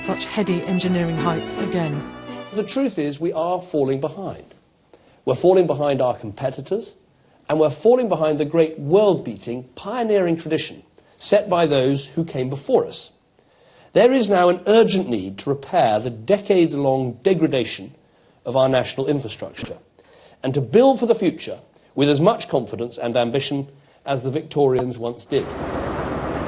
such heady engineering heights again. The truth is we are falling behind. We're falling behind our competitors, and we're falling behind the great world-beating, pioneering tradition set by those who came before us. There is now an urgent need to repair the decades-long degradation of our national infrastructure and to build for the future with as much confidence and ambition as the Victorians once did.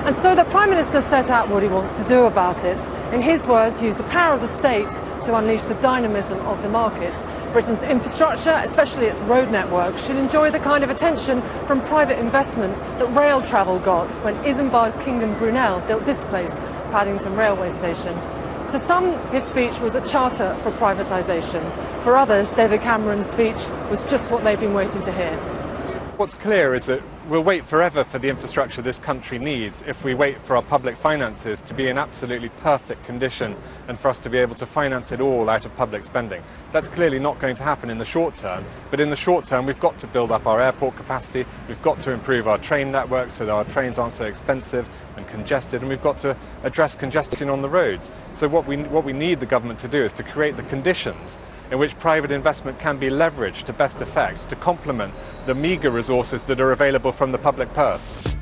And so the Prime Minister set out what he wants to do about it. In his words, use the power of the state to unleash the dynamism of the market. Britain's infrastructure, especially its road network, should enjoy the kind of attention from private investment that rail travel got when Isambard Kingdom Brunel built this place, Paddington Railway Station. To some, his speech was a charter for privatisation. For others, David Cameron's speech was just what they've been waiting to hear. What's clear is that we'll wait forever for the infrastructure this country needs if we wait for our public finances to be in absolutely perfect condition and for us to be able to finance it all out of public spending. That's clearly not going to happen in the short term, but in the short term we've got to build up our airport capacity, we've got to improve our train network so that our trains aren't so expensive and congested, and we've got to address congestion on the roads. So what we need the government to do is to create the conditions in which private investment can be leveraged to best effect to complement the meagre resources that are available from the public purse.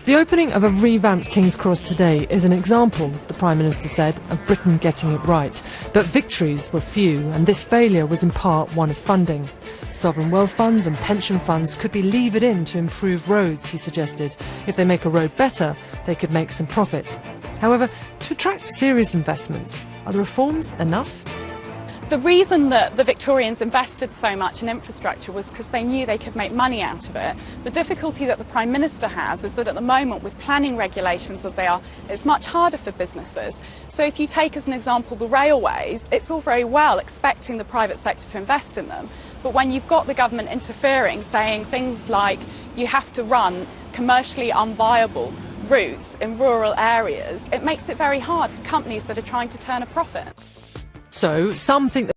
The opening of a revamped King's Cross today is an example, the Prime Minister said, of Britain getting it right. But victories were few, and this failure was in part one of funding. Sovereign wealth funds and pension funds could be levered in to improve roads, he suggested. If they make a road better, they could make some profit. However, to attract serious investments, are the reforms enough? The reason that the Victorians invested so much in infrastructure was because they knew they could make money out of it. The difficulty that the Prime Minister has is that at the moment, with planning regulations as they are, it's much harder for businesses. So if you take as an example the railways, it's all very well expecting the private sector to invest in them. But when you've got the government interfering, saying things like you have to run commercially unviable routes in rural areas, it makes it very hard for companies that are trying to turn a profit. So, some think the